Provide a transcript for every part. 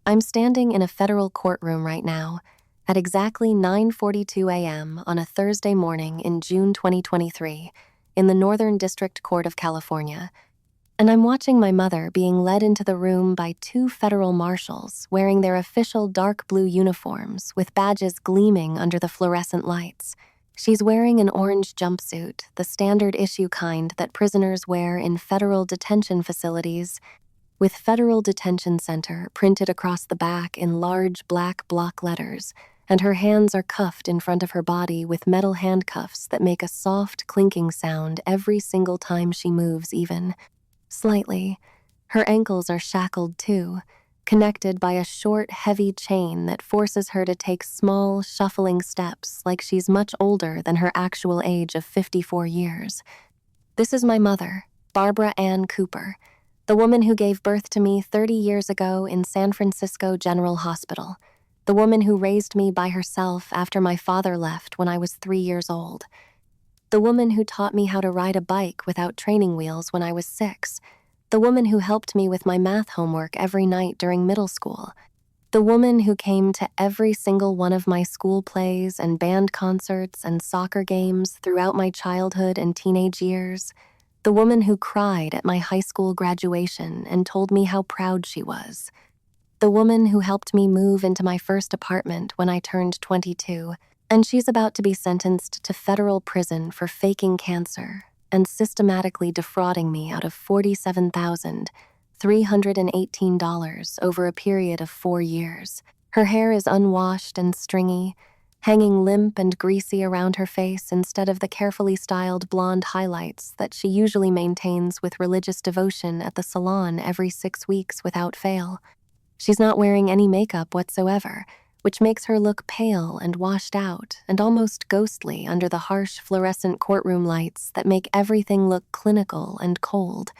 I'm standing in a federal courtroom right now at exactly 9:42 a.m. on a Thursday morning in June 2023 in the Northern District Court of California, and I'm watching my mother being led into the room by two federal marshals wearing their official dark blue uniforms with badges gleaming under the fluorescent lights. She's wearing an orange jumpsuit, the standard issue kind that prisoners wear in federal detention facilities, with Federal Detention Center printed across the back in large black block letters, and her hands are cuffed in front of her body with metal handcuffs that make a soft clinking sound every single time she moves even. Slightly. Her ankles are shackled too, connected by a short, heavy chain that forces her to take small, shuffling steps like she's much older than her actual age of 54 years. This is my mother, Barbara Ann Cooper, the woman who gave birth to me 30 years ago in San Francisco General Hospital, the woman who raised me by herself after my father left when I was 3 years old, the woman who taught me how to ride a bike without training wheels when I was 6, the woman who helped me with my math homework every night during middle school, the woman who came to every single one of my school plays and band concerts and soccer games throughout my childhood and teenage years, the woman who cried at my high school graduation and told me how proud she was, the woman who helped me move into my first apartment when I turned 22, and she's about to be sentenced to federal prison for faking cancer and systematically defrauding me out of $47,318 over a period of 4 years. Her hair is unwashed and stringy, hanging limp and greasy around her face instead of the carefully styled blonde highlights that she usually maintains with religious devotion at the salon every 6 weeks without fail. She's not wearing any makeup whatsoever, which makes her look pale and washed out and almost ghostly under the harsh fluorescent courtroom lights that make everything look clinical and cold.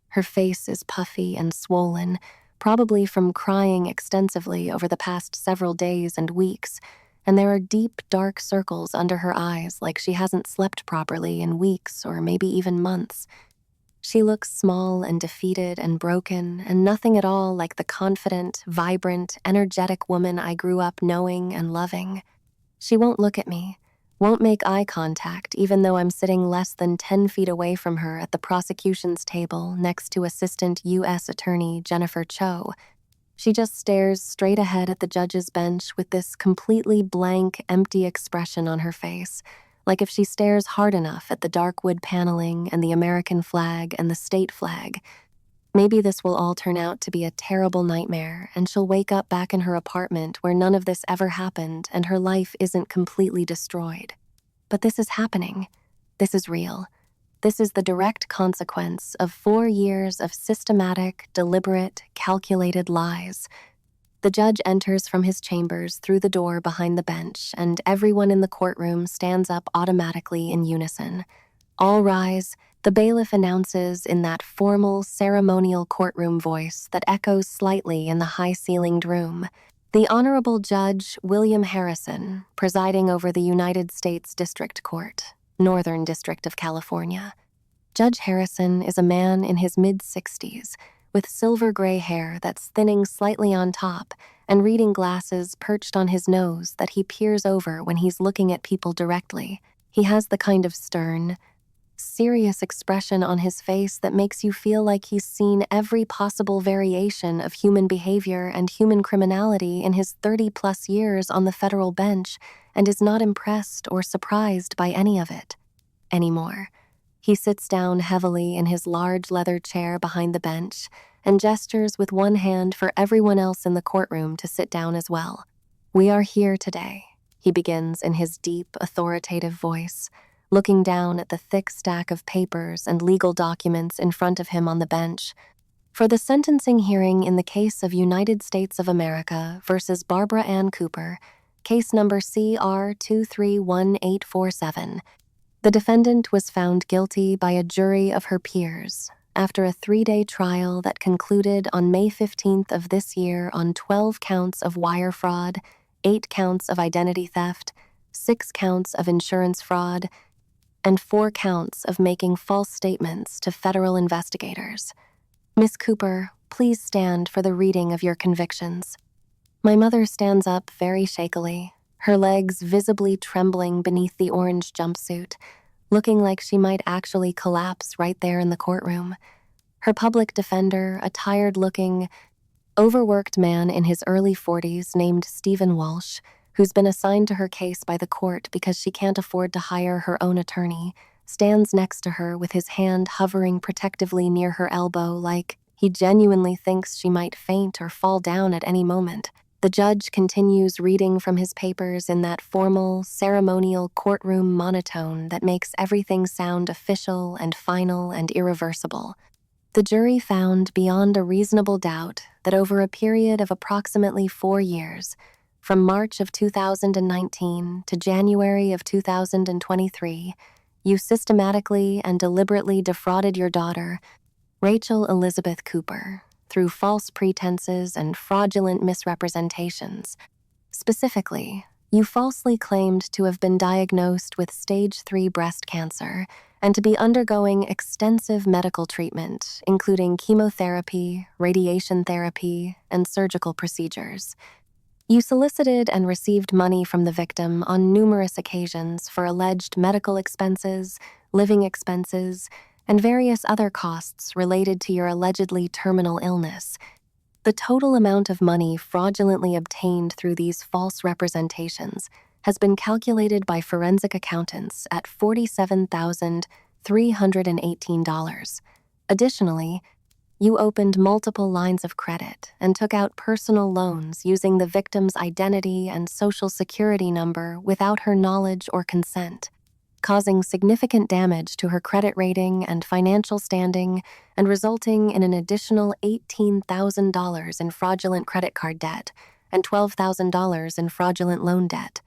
Her face is puffy and swollen, probably from crying extensively over the past several days and weeks, and there are deep, dark circles under her eyes like she hasn't slept properly in weeks or maybe even months. She looks small and defeated and broken, and nothing at all like the confident, vibrant, energetic woman I grew up knowing and loving. She won't look at me, won't make eye contact even though I'm sitting less than 10 feet away from her at the prosecution's table next to Assistant U.S. Attorney Jennifer Cho. She just stares straight ahead at the judge's bench with this completely blank, empty expression on her face, like if she stares hard enough at the dark wood paneling and the American flag and the state flag, maybe this will all turn out to be a terrible nightmare and she'll wake up back in her apartment where none of this ever happened and her life isn't completely destroyed. But this is happening. This is real. This is the direct consequence of 4 years of systematic, deliberate, calculated lies. The judge enters from his chambers through the door behind the bench, and everyone in the courtroom stands up automatically in unison. All rise, the bailiff announces in that formal, ceremonial courtroom voice that echoes slightly in the high-ceilinged room. The Honorable Judge William Harrison, presiding over the United States District Court, Northern District of California. Judge Harrison is a man in his mid-60s, with silver gray hair that's thinning slightly on top and reading glasses perched on his nose that he peers over when he's looking at people directly. He has the kind of stern, serious expression on his face that makes you feel like he's seen every possible variation of human behavior and human criminality in his 30-plus years on the federal bench and is not impressed or surprised by any of it anymore. He sits down heavily in his large leather chair behind the bench and gestures with one hand for everyone else in the courtroom to sit down as well. "We are here today," he begins in his deep, authoritative voice, looking down at the thick stack of papers and legal documents in front of him on the bench, "for the sentencing hearing in the case of United States of America versus Barbara Ann Cooper, case number CR 231847. The defendant was found guilty by a jury of her peers after a 3-day trial that concluded on May 15th of this year on 12 counts of wire fraud, 8 counts of identity theft, 6 counts of insurance fraud, and 4 counts of making false statements to federal investigators. Miss Cooper, please stand for the reading of your convictions." My mother stands up very shakily, her legs visibly trembling beneath the orange jumpsuit, looking like she might actually collapse right there in the courtroom. Her public defender, a tired-looking, overworked man in his early 40s named Stephen Walsh, who's been assigned to her case by the court because she can't afford to hire her own attorney, stands next to her with his hand hovering protectively near her elbow like he genuinely thinks she might faint or fall down at any moment. The judge continues reading from his papers in that formal, ceremonial courtroom monotone that makes everything sound official and final and irreversible. The jury found beyond a reasonable doubt that over a period of approximately 4 years, from March of 2019 to January of 2023, you systematically and deliberately defrauded your daughter, Rachel Elizabeth Cooper, through false pretenses and fraudulent misrepresentations. Specifically, you falsely claimed to have been diagnosed with stage 3 breast cancer and to be undergoing extensive medical treatment, including chemotherapy, radiation therapy, and surgical procedures. You solicited and received money from the victim on numerous occasions for alleged medical expenses, living expenses, and various other costs related to your allegedly terminal illness. The total amount of money fraudulently obtained through these false representations has been calculated by forensic accountants at $47,318. Additionally, you opened multiple lines of credit and took out personal loans using the victim's identity and social security number without her knowledge or consent, causing significant damage to her credit rating and financial standing and resulting in an additional $18,000 in fraudulent credit card debt and $12,000 in fraudulent loan debt.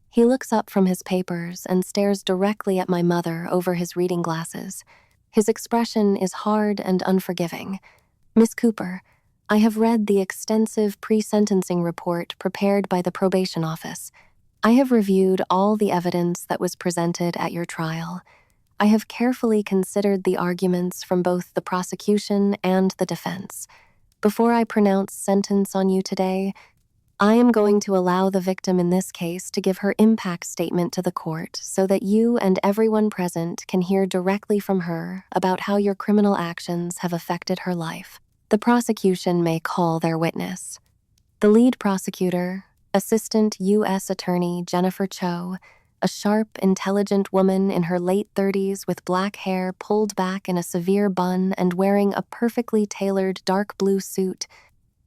He looks up from his papers and stares directly at my mother over his reading glasses. His expression is hard and unforgiving. Miss Cooper, I have read the extensive pre-sentencing report prepared by the probation office. I have reviewed all the evidence that was presented at your trial. I have carefully considered the arguments from both the prosecution and the defense. Before I pronounce sentence on you today, I am going to allow the victim in this case to give her impact statement to the court so that you and everyone present can hear directly from her about how your criminal actions have affected her life. The prosecution may call their witness. The lead prosecutor, Assistant U.S. Attorney Jennifer Cho, a sharp, intelligent woman in her late 30s with black hair pulled back in a severe bun and wearing a perfectly tailored dark blue suit,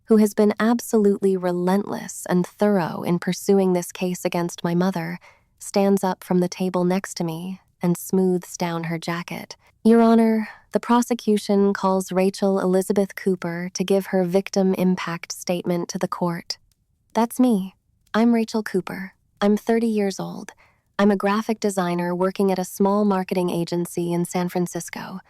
who has been absolutely relentless and thorough in pursuing this case against my mother, stands up from the table next to me and smooths down her jacket. Your Honor, the prosecution calls Rachel Elizabeth Cooper to give her victim impact statement to the court. That's me. I'm Rachel Cooper. I'm 30 years old. I'm a graphic designer working at a small marketing agency in San Francisco.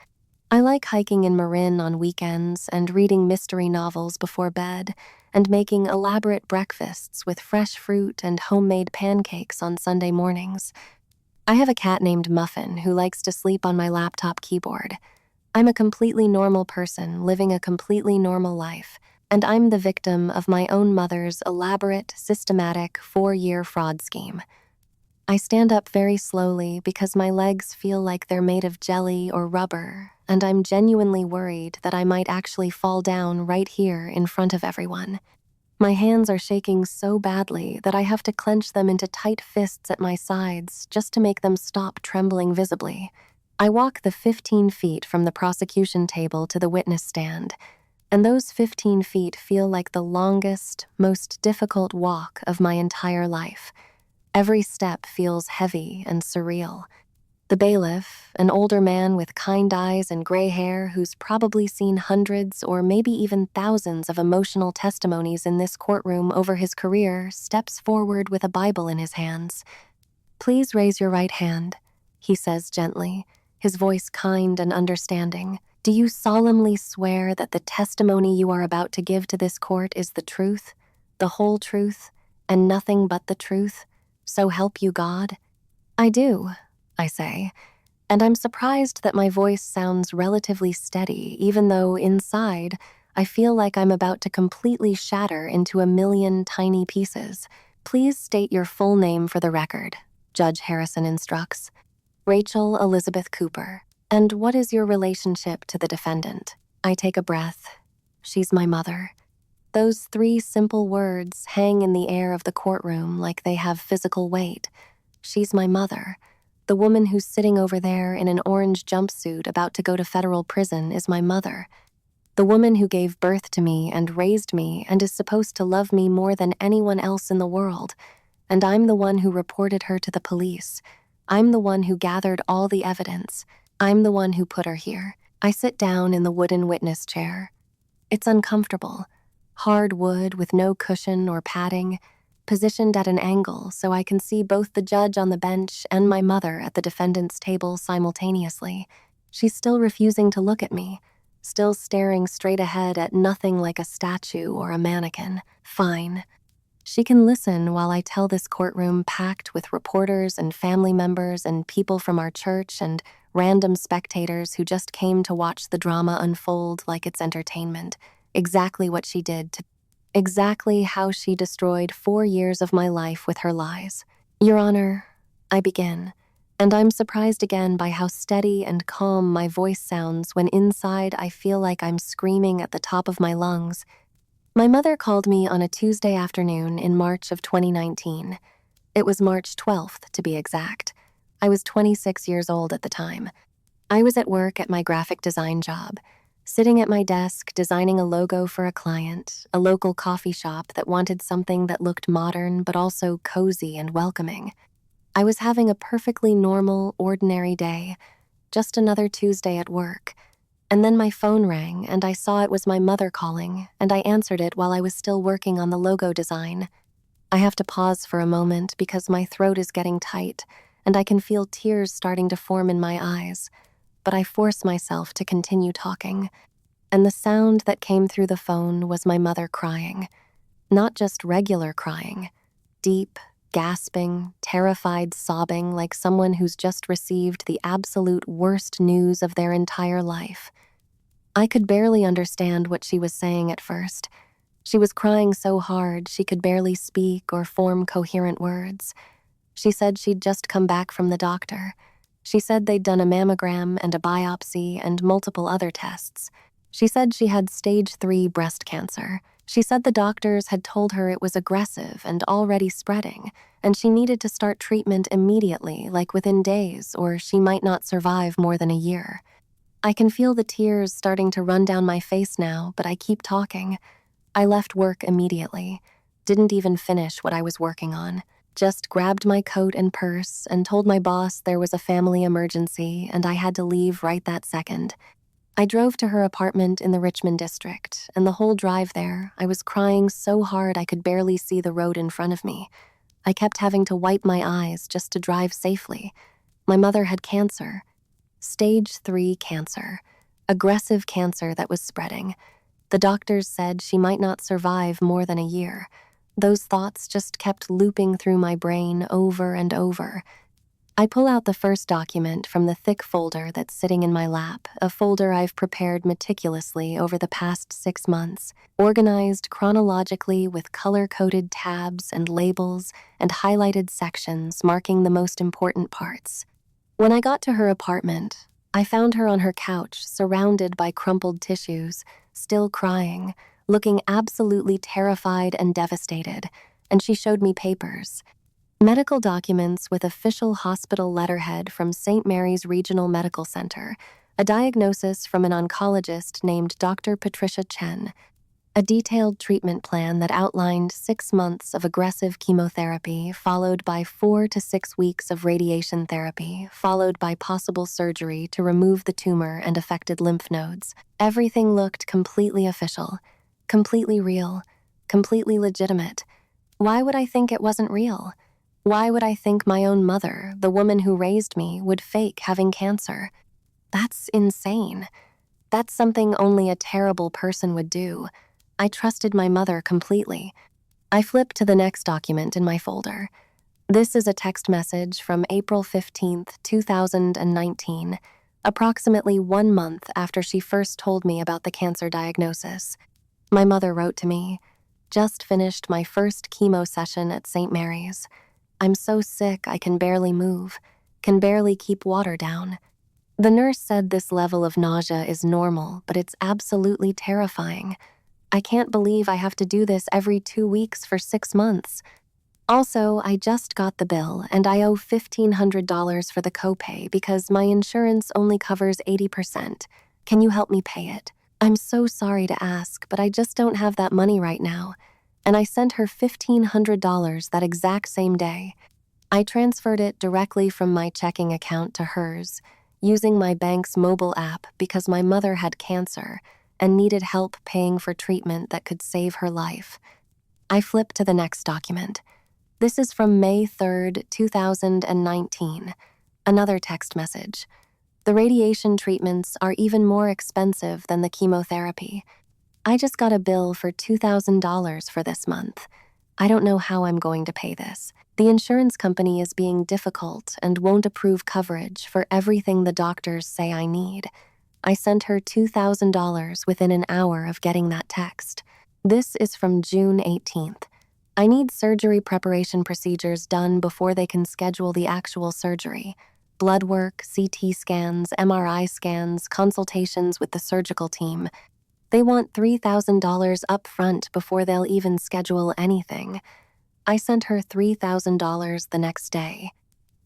I like hiking in Marin on weekends and reading mystery novels before bed and making elaborate breakfasts with fresh fruit and homemade pancakes on Sunday mornings. I have a cat named Muffin who likes to sleep on my laptop keyboard. I'm a completely normal person living a completely normal life, and I'm the victim of my own mother's elaborate, systematic 4-year fraud scheme. I stand up very slowly because my legs feel like they're made of jelly or rubber, and I'm genuinely worried that I might actually fall down right here in front of everyone. My hands are shaking so badly that I have to clench them into tight fists at my sides just to make them stop trembling visibly. I walk the 15 feet from the prosecution table to the witness stand, and those 15 feet feel like the longest, most difficult walk of my entire life. Every step feels heavy and surreal. The bailiff, an older man with kind eyes and gray hair who's probably seen hundreds or maybe even thousands of emotional testimonies in this courtroom over his career, steps forward with a Bible in his hands. "Please raise your right hand," he says gently, his voice kind and understanding. "Do you solemnly swear that the testimony you are about to give to this court is the truth, the whole truth, and nothing but the truth? So help you God?" "I do," I say, and I'm surprised that my voice sounds relatively steady, even though inside I feel like I'm about to completely shatter into a million tiny pieces. Please state your full name for the record, Judge Harrison instructs. Rachel Elizabeth Cooper. And what is your relationship to the defendant? I take a breath. She's my mother. Those three simple words hang in the air of the courtroom like they have physical weight. She's my mother. The woman who's sitting over there in an orange jumpsuit about to go to federal prison is my mother. The woman who gave birth to me and raised me and is supposed to love me more than anyone else in the world. And I'm the one who reported her to the police. I'm the one who gathered all the evidence. I'm the one who put her here. I sit down in the wooden witness chair. It's uncomfortable. Hard wood with no cushion or padding, positioned at an angle so I can see both the judge on the bench and my mother at the defendant's table simultaneously. She's still refusing to look at me, still staring straight ahead at nothing like a statue or a mannequin. Fine. She can listen while I tell this courtroom packed with reporters and family members and people from our church and random spectators who just came to watch the drama unfold like it's entertainment. Exactly what she did to exactly how she destroyed 4 years of my life with her lies. Your Honor, I begin, and I'm surprised again by how steady and calm my voice sounds when inside I feel like I'm screaming at the top of my lungs. My mother called me on a Tuesday afternoon in March of 2019. It was March 12th, to be exact. I was 26 years old at the time. I was at work at my graphic design job, sitting at my desk designing a logo for a client, a local coffee shop that wanted something that looked modern but also cozy and welcoming. I was having a perfectly normal, ordinary day, just another Tuesday at work. And then my phone rang, and I saw it was my mother calling, and I answered it while I was still working on the logo design. I have to pause for a moment because my throat is getting tight, and I can feel tears starting to form in my eyes, but I force myself to continue talking. And the sound that came through the phone was my mother crying. Not just regular crying. Deep, gasping, terrified sobbing like someone who's just received the absolute worst news of their entire life. I could barely understand what she was saying at first. She was crying so hard she could barely speak or form coherent words. She said she'd just come back from the doctor. She said they'd done a mammogram and a biopsy and multiple other tests. She said she had stage 3 breast cancer. She said the doctors had told her it was aggressive and already spreading, and she needed to start treatment immediately, like within days, or she might not survive more than a year. I can feel the tears starting to run down my face now, but I keep talking. I left work immediately, didn't even finish what I was working on, just grabbed my coat and purse and told my boss there was a family emergency and I had to leave right that second. I drove to her apartment in the Richmond district, and the whole drive there, I was crying so hard I could barely see the road in front of me. I kept having to wipe my eyes just to drive safely. My mother had cancer. Stage 3 cancer. Aggressive cancer that was spreading. The doctors said she might not survive more than a year. Those thoughts just kept looping through my brain over and over. I pull out the first document from the thick folder that's sitting in my lap, a folder I've prepared meticulously over the past 6 months, organized chronologically with color-coded tabs and labels and highlighted sections marking the most important parts. When I got to her apartment, I found her on her couch, surrounded by crumpled tissues, still crying, looking absolutely terrified and devastated, and she showed me papers. Medical documents with official hospital letterhead from St. Mary's Regional Medical Center, a diagnosis from an oncologist named Dr. Patricia Chen, a detailed treatment plan that outlined 6 months of aggressive chemotherapy, followed by 4 to 6 weeks of radiation therapy, followed by possible surgery to remove the tumor and affected lymph nodes. Everything looked completely official, completely real, completely legitimate. Why would I think it wasn't real? Why would I think my own mother, the woman who raised me, would fake having cancer? That's insane. That's something only a terrible person would do. I trusted my mother completely. I flip to the next document in my folder. This is a text message from April 15th, 2019, approximately 1 month after she first told me about the cancer diagnosis. My mother wrote to me, "Just finished my first chemo session at St. Mary's. I'm so sick I can barely move, can barely keep water down. The nurse said this level of nausea is normal, but it's absolutely terrifying. I can't believe I have to do this every 2 weeks for 6 months. Also, I just got the bill, and I owe $1,500 for the copay because my insurance only covers 80%. Can you help me pay it? I'm so sorry to ask, but I just don't have that money right now." And I sent her $1,500 that exact same day. I transferred it directly from my checking account to hers, using my bank's mobile app because my mother had cancer and needed help paying for treatment that could save her life. I flipped to the next document. This is from May 3rd, 2019. Another text message. "The radiation treatments are even more expensive than the chemotherapy. I just got a bill for $2,000 for this month. I don't know how I'm going to pay this. The insurance company is being difficult and won't approve coverage for everything the doctors say I need." I sent her $2,000 within an hour of getting that text. This is from June 18th. "I need surgery preparation procedures done before they can schedule the actual surgery. Blood work, CT scans, MRI scans, consultations with the surgical team. They want $3,000 up front before they'll even schedule anything." I sent her $3,000 the next day.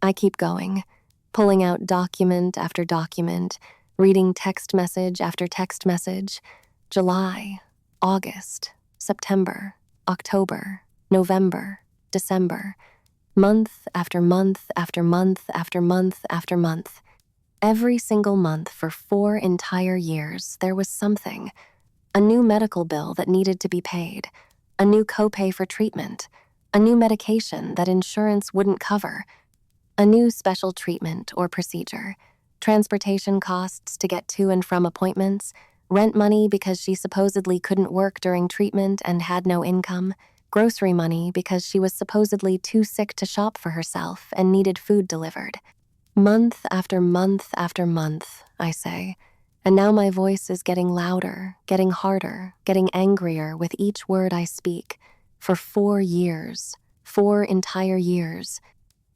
I keep going, pulling out document after document, reading text message after text message. July, August, September, October, November, December. Month after month after month after month after month. Every single month for 4 entire years, there was something. A new medical bill that needed to be paid, a new copay for treatment, a new medication that insurance wouldn't cover, a new special treatment or procedure, transportation costs to get to and from appointments, rent money because she supposedly couldn't work during treatment and had no income, grocery money because she was supposedly too sick to shop for herself and needed food delivered. Month after month after month, I say, and now my voice is getting louder, getting harder, getting angrier with each word I speak. For 4 years, 4 entire years,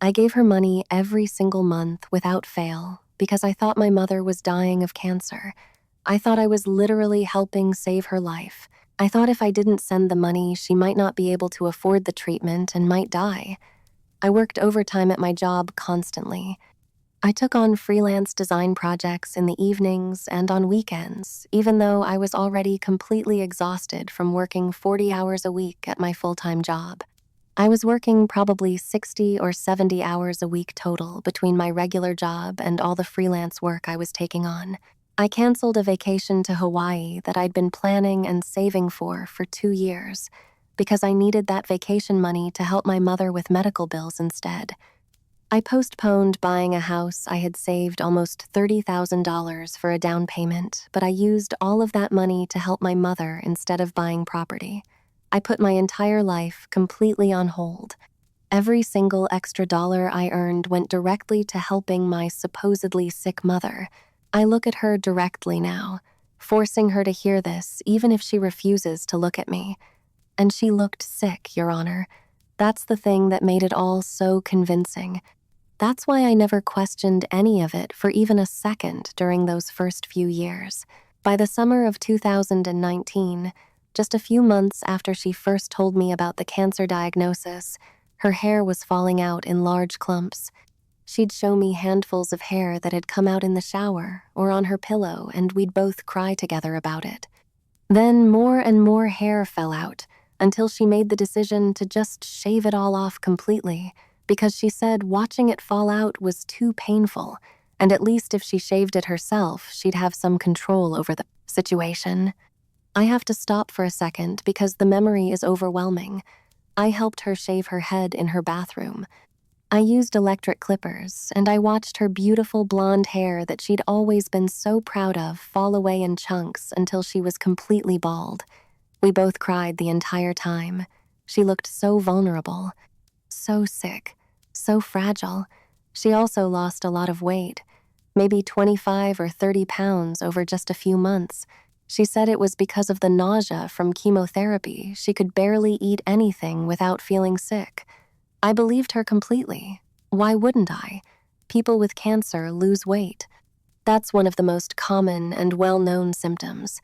I gave her money every single month without fail because I thought my mother was dying of cancer. I thought I was literally helping save her life. I thought if I didn't send the money, she might not be able to afford the treatment and might die. I worked overtime at my job constantly. I took on freelance design projects in the evenings and on weekends, even though I was already completely exhausted from working 40 hours a week at my full-time job. I was working probably 60 or 70 hours a week total between my regular job and all the freelance work I was taking on. I canceled a vacation to Hawaii that I'd been planning and saving for 2 years because I needed that vacation money to help my mother with medical bills instead. I postponed buying a house I had saved almost $30,000 for a down payment, but I used all of that money to help my mother instead of buying property. I put my entire life completely on hold. Every single extra dollar I earned went directly to helping my supposedly sick mother. I look at her directly now, forcing her to hear this even if she refuses to look at me. And she looked sick, Your Honor. That's the thing that made it all so convincing. That's why I never questioned any of it for even a second during those first few years. By the summer of 2019, just a few months after she first told me about the cancer diagnosis, her hair was falling out in large clumps. She'd show me handfuls of hair that had come out in the shower or on her pillow, and we'd both cry together about it. Then more and more hair fell out until she made the decision to just shave it all off completely, because she said watching it fall out was too painful, and at least if she shaved it herself, she'd have some control over the situation. I have to stop for a second because the memory is overwhelming. I helped her shave her head in her bathroom. I used electric clippers, and I watched her beautiful blonde hair that she'd always been so proud of fall away in chunks until she was completely bald. We both cried the entire time. She looked so vulnerable, so sick, so fragile. She also lost a lot of weight, maybe 25 or 30 pounds over just a few months. She said it was because of the nausea from chemotherapy. She could barely eat anything without feeling sick. I believed her completely. Why wouldn't I? People with cancer lose weight. That's one of the most common and well-known symptoms.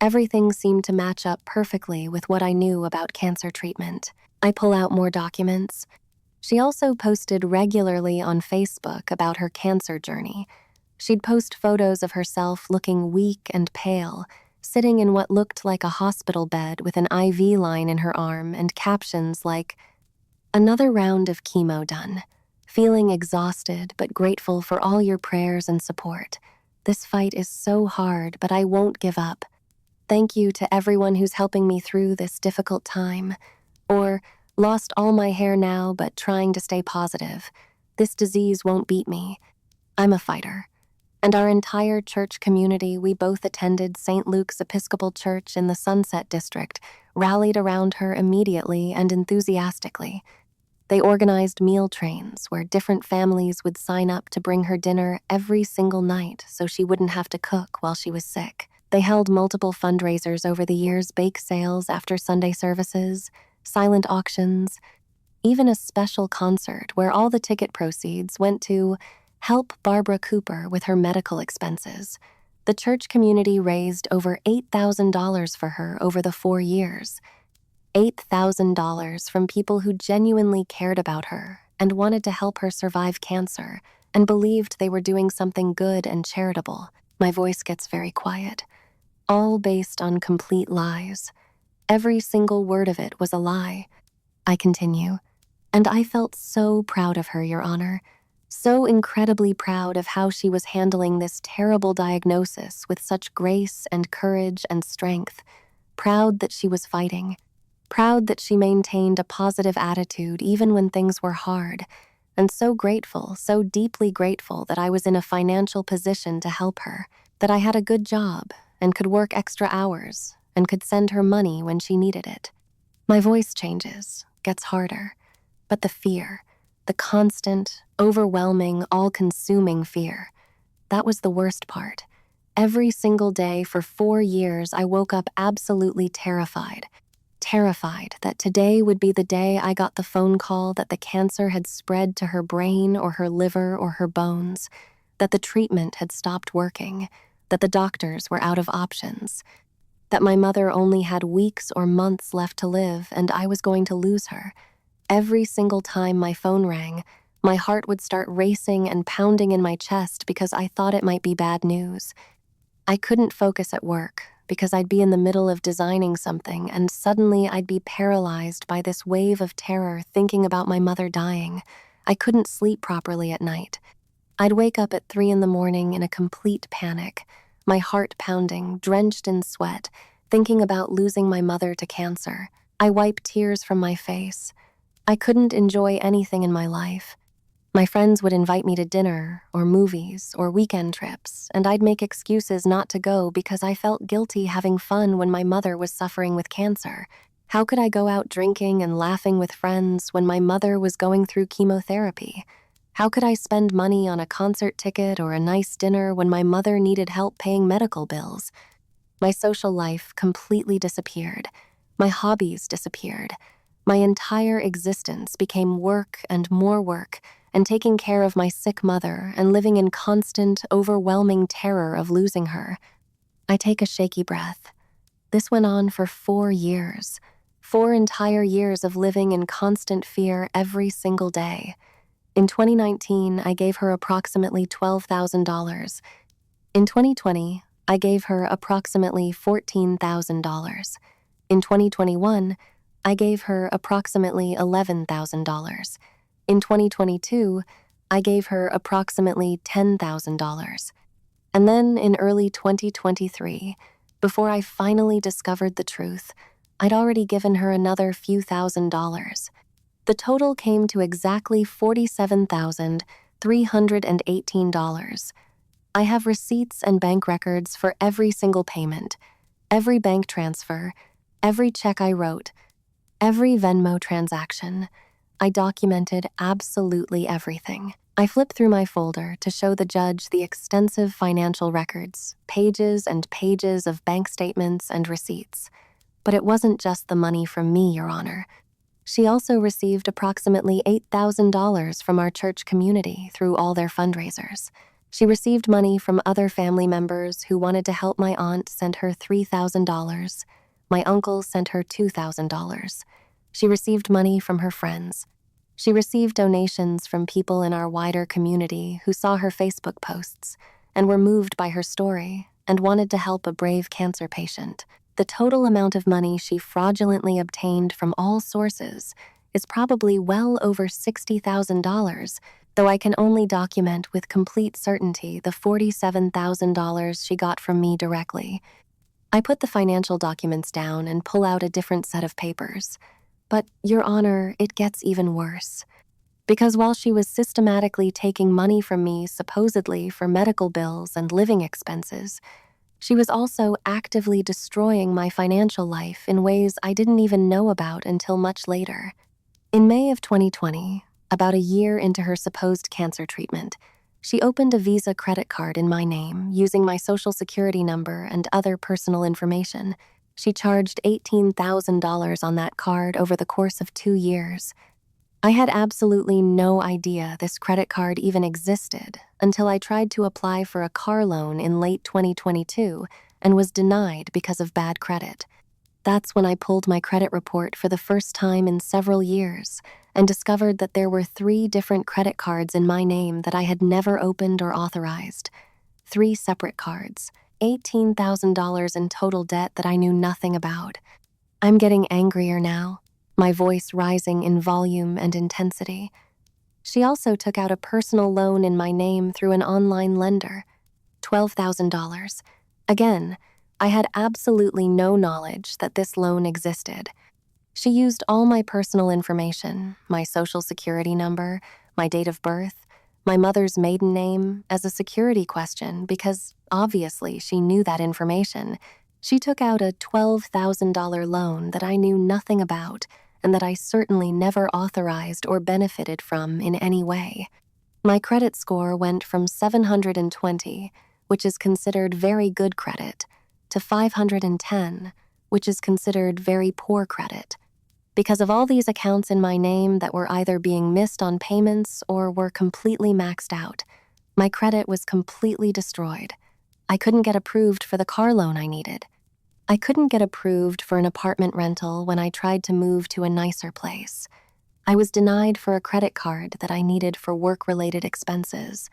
Everything seemed to match up perfectly with what I knew about cancer treatment. I pull out more documents. She also posted regularly on Facebook about her cancer journey. She'd post photos of herself looking weak and pale, sitting in what looked like a hospital bed with an IV line in her arm and captions like, "Another round of chemo done. Feeling exhausted but grateful for all your prayers and support. This fight is so hard, but I won't give up. Thank you to everyone who's helping me through this difficult time." Or, "Lost all my hair now, but trying to stay positive. This disease won't beat me. I'm a fighter." And our entire church community, we both attended St. Luke's Episcopal Church in the Sunset District, rallied around her immediately and enthusiastically. They organized meal trains where different families would sign up to bring her dinner every single night so she wouldn't have to cook while she was sick. They held multiple fundraisers over the years, bake sales after Sunday services, silent auctions, even a special concert where all the ticket proceeds went to help Barbara Cooper with her medical expenses. The church community raised over $8,000 for her over the 4 years. $8,000 from people who genuinely cared about her and wanted to help her survive cancer and believed they were doing something good and charitable. My voice gets very quiet. All based on complete lies. Every single word of it was a lie. I continue. And I felt so proud of her, Your Honor. So incredibly proud of how she was handling this terrible diagnosis with such grace and courage and strength. Proud that she was fighting. Proud that she maintained a positive attitude even when things were hard. And so grateful, so deeply grateful that I was in a financial position to help her, that I had a good job and could work extra hours and could send her money when she needed it. My voice changes, gets harder. But the fear, the constant, overwhelming, all-consuming fear, that was the worst part. Every single day for 4 years, I woke up absolutely terrified. Terrified that today would be the day I got the phone call that the cancer had spread to her brain or her liver or her bones, that the treatment had stopped working, that the doctors were out of options, that my mother only had weeks or months left to live and I was going to lose her. Every single time my phone rang, my heart would start racing and pounding in my chest because I thought it might be bad news. I couldn't focus at work because I'd be in the middle of designing something and suddenly I'd be paralyzed by this wave of terror thinking about my mother dying. I couldn't sleep properly at night. I'd wake up at 3 a.m. in a complete panic, my heart pounding, drenched in sweat, thinking about losing my mother to cancer. I wiped tears from my face. I couldn't enjoy anything in my life. My friends would invite me to dinner or movies or weekend trips, and I'd make excuses not to go because I felt guilty having fun when my mother was suffering with cancer. How could I go out drinking and laughing with friends when my mother was going through chemotherapy? How could I spend money on a concert ticket or a nice dinner when my mother needed help paying medical bills? My social life completely disappeared. My hobbies disappeared. My entire existence became work and more work, and taking care of my sick mother and living in constant, overwhelming terror of losing her. I take a shaky breath. This went on for 4 years. 4 entire years of living in constant fear every single day. In 2019, I gave her approximately $12,000. In 2020, I gave her approximately $14,000. In 2021, I gave her approximately $11,000. In 2022, I gave her approximately $10,000. And then in early 2023, before I finally discovered the truth, I'd already given her another few $1,000s. The total came to exactly $47,318. I have receipts and bank records for every single payment, every bank transfer, every check I wrote, every Venmo transaction. I documented absolutely everything. I flipped through my folder to show the judge the extensive financial records, pages and pages of bank statements and receipts. But it wasn't just the money from me, Your Honor. She also received approximately $8,000 from our church community through all their fundraisers. She received money from other family members who wanted to help. My aunt sent her $3,000. My uncle sent her $2,000. She received money from her friends. She received donations from people in our wider community who saw her Facebook posts and were moved by her story and wanted to help a brave cancer patient. The total amount of money she fraudulently obtained from all sources is probably well over $60,000, though I can only document with complete certainty the $47,000 she got from me directly. I put the financial documents down and pull out a different set of papers. But, Your Honor, it gets even worse. Because while she was systematically taking money from me supposedly for medical bills and living expenses, she was also actively destroying my financial life in ways I didn't even know about until much later. In May of 2020, about a year into her supposed cancer treatment, she opened a Visa credit card in my name using my social security number and other personal information. She charged $18,000 on that card over the course of 2 years. I had absolutely no idea this credit card even existed until I tried to apply for a car loan in late 2022 and was denied because of bad credit. That's when I pulled my credit report for the first time in several years and discovered that there were 3 different credit cards in my name that I had never opened or authorized. 3 separate cards, $18,000 in total debt that I knew nothing about. I'm getting angrier now, my voice rising in volume and intensity. She also took out a personal loan in my name through an online lender, $12,000. Again, I had absolutely no knowledge that this loan existed. She used all my personal information, my social security number, my date of birth, my mother's maiden name, as a security question because, obviously, she knew that information. She took out a $12,000 loan that I knew nothing about and that I certainly never authorized or benefited from in any way. My credit score went from 720, which is considered very good credit, to 510, which is considered very poor credit. Because of all these accounts in my name that were either being missed on payments or were completely maxed out, my credit was completely destroyed. I couldn't get approved for the car loan I needed. I couldn't get approved for an apartment rental when I tried to move to a nicer place. I was denied for a credit card that I needed for work-related expenses.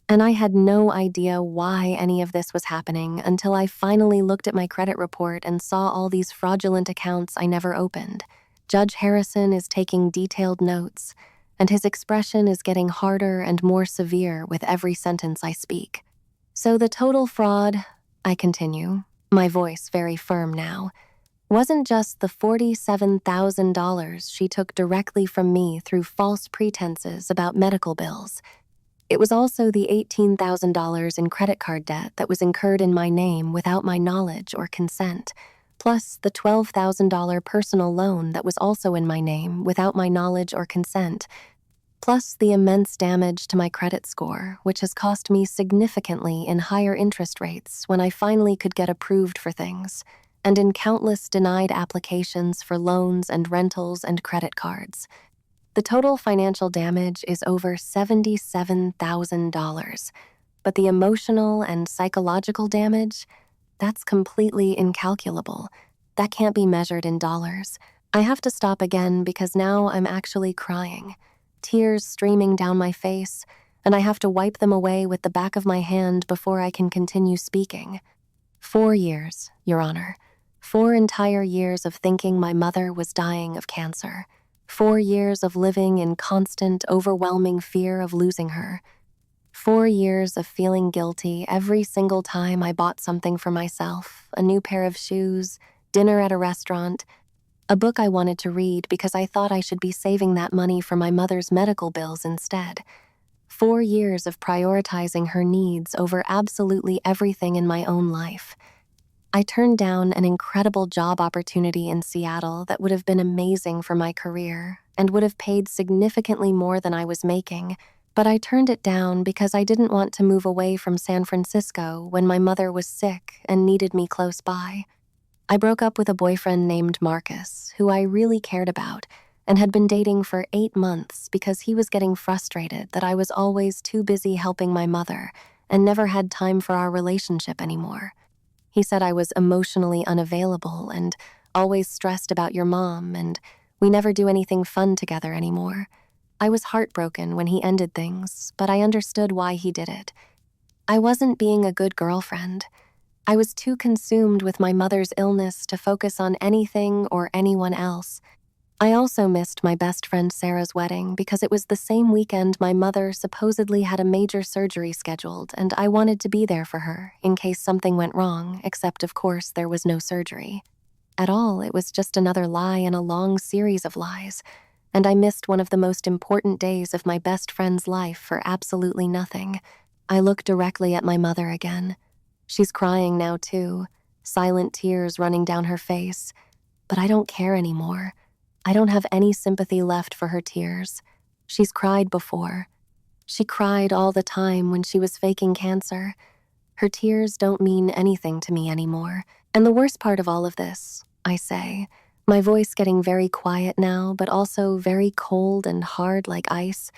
And I had no idea why any of this was happening until I finally looked at my credit report and saw all these fraudulent accounts I never opened. Judge Harrison is taking detailed notes, and his expression is getting harder and more severe with every sentence I speak. So the total fraud, I continue, my voice very firm now, wasn't just the $47,000 she took directly from me through false pretenses about medical bills. It was also the $18,000 in credit card debt that was incurred in my name without my knowledge or consent, plus the $12,000 personal loan that was also in my name without my knowledge or consent, plus the immense damage to my credit score, which has cost me significantly in higher interest rates when I finally could get approved for things, and in countless denied applications for loans and rentals and credit cards. The total financial damage is over $77,000, but the emotional and psychological damage, that's completely incalculable. That can't be measured in dollars. I have to stop again because now I'm actually crying, tears streaming down my face, and I have to wipe them away with the back of my hand before I can continue speaking. 4 years, Your Honor. 4 entire years of thinking my mother was dying of cancer. 4 years of living in constant, overwhelming fear of losing her. 4 years of feeling guilty every single time I bought something for myself, a new pair of shoes, dinner at a restaurant, a book I wanted to read because I thought I should be saving that money for my mother's medical bills instead. 4 years of prioritizing her needs over absolutely everything in my own life. I turned down an incredible job opportunity in Seattle that would have been amazing for my career and would have paid significantly more than I was making, But I turned it down because I didn't want to move away from San Francisco when my mother was sick and needed me close by. I broke up with a boyfriend named Marcus, who I really cared about, and had been dating for 8 months because he was getting frustrated that I was always too busy helping my mother and never had time for our relationship anymore. He said I was emotionally unavailable and always stressed about your mom, and we never do anything fun together anymore. I was heartbroken when he ended things, but I understood why he did it. I wasn't being a good girlfriend. I was too consumed with my mother's illness to focus on anything or anyone else. I also missed my best friend Sarah's wedding because it was the same weekend my mother supposedly had a major surgery scheduled, and I wanted to be there for her in case something went wrong, except of course there was no surgery. At all, it was just another lie in a long series of lies, and I missed one of the most important days of my best friend's life for absolutely nothing. I look directly at my mother again. She's crying now too, silent tears running down her face, but I don't care anymore. I don't have any sympathy left for her tears. She's cried before. She cried all the time when she was faking cancer. Her tears don't mean anything to me anymore. And the worst part of all of this, I say, my voice getting very quiet now, but also very cold and hard like ice,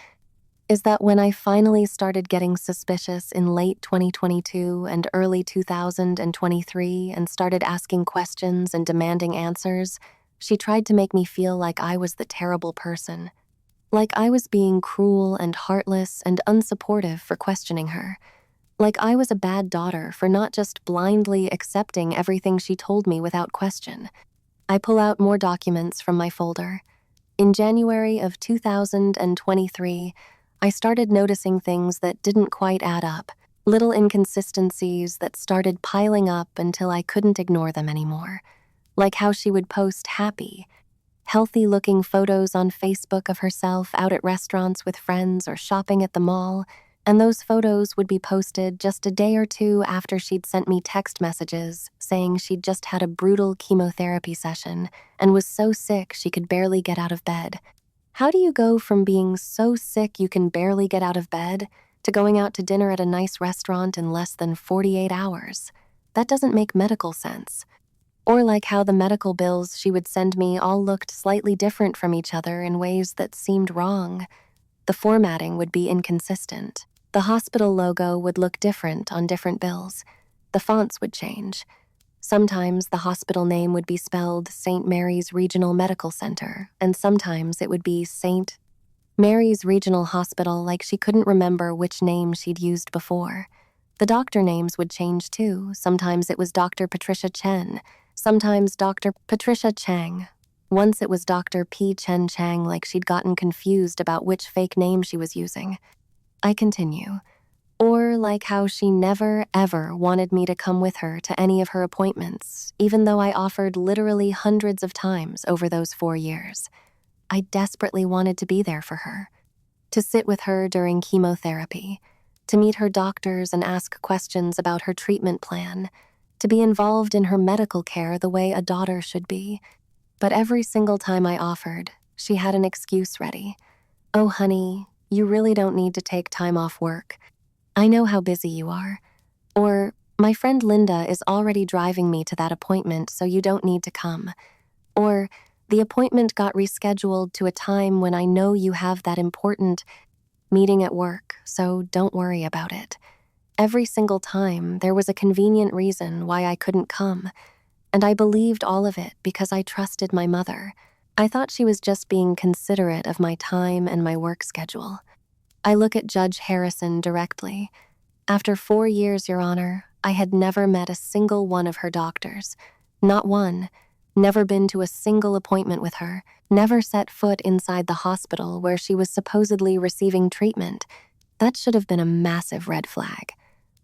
is that when I finally started getting suspicious in late 2022 and early 2023 and started asking questions and demanding answers, she tried to make me feel like I was the terrible person, like I was being cruel and heartless and unsupportive for questioning her, like I was a bad daughter for not just blindly accepting everything she told me without question. I pull out more documents from my folder. In January of 2023, I started noticing things that didn't quite add up, little inconsistencies that started piling up until I couldn't ignore them anymore. Like how she would post happy, healthy-looking photos on Facebook of herself out at restaurants with friends or shopping at the mall, and those photos would be posted just a day or two after she'd sent me text messages saying she'd just had a brutal chemotherapy session and was so sick she could barely get out of bed. How do you go from being so sick you can barely get out of bed to going out to dinner at a nice restaurant in less than 48 hours? That doesn't make medical sense. Or like how the medical bills she would send me all looked slightly different from each other in ways that seemed wrong. The formatting would be inconsistent. The hospital logo would look different on different bills. The fonts would change. Sometimes the hospital name would be spelled St. Mary's Regional Medical Center, and sometimes it would be St. Mary's Regional Hospital, like she couldn't remember which name she'd used before. The doctor names would change too. Sometimes it was Dr. Patricia Chen, sometimes Dr. Patricia Chang. Once it was Dr. P. Chen Chang, like she'd gotten confused about which fake name she was using. I continue. Or like how she never, ever wanted me to come with her to any of her appointments, even though I offered literally hundreds of times over those 4 years. I desperately wanted to be there for her, to sit with her during chemotherapy, to meet her doctors and ask questions about her treatment plan, to be involved in her medical care the way a daughter should be. But every single time I offered, she had an excuse ready. Oh, honey, you really don't need to take time off work. I know how busy you are. Or, my friend Linda is already driving me to that appointment, so you don't need to come. Or, the appointment got rescheduled to a time when I know you have that important meeting at work, so don't worry about it. Every single time, there was a convenient reason why I couldn't come, and I believed all of it because I trusted my mother. I thought she was just being considerate of my time and my work schedule. I look at Judge Harrison directly. After 4 years, Your Honor, I had never met a single one of her doctors. Not one. Never been to a single appointment with her. Never set foot inside the hospital where she was supposedly receiving treatment. That should have been a massive red flag.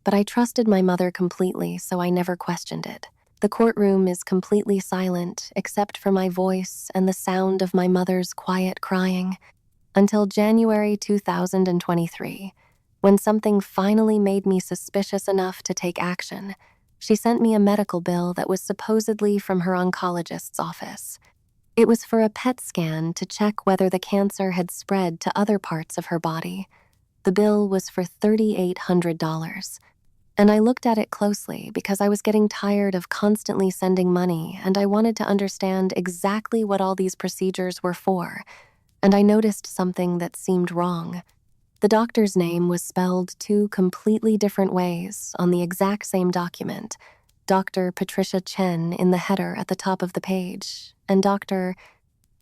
But I trusted my mother completely, so I never questioned it. The courtroom is completely silent, except for my voice and the sound of my mother's quiet crying. Until January 2023, when something finally made me suspicious enough to take action. She sent me a medical bill that was supposedly from her oncologist's office. It was for a PET scan to check whether the cancer had spread to other parts of her body. The bill was for $3,800. And I looked at it closely because I was getting tired of constantly sending money and I wanted to understand exactly what all these procedures were for. And I noticed something that seemed wrong. The doctor's name was spelled two completely different ways on the exact same document. Dr. Patricia Chen in the header at the top of the page, and Dr.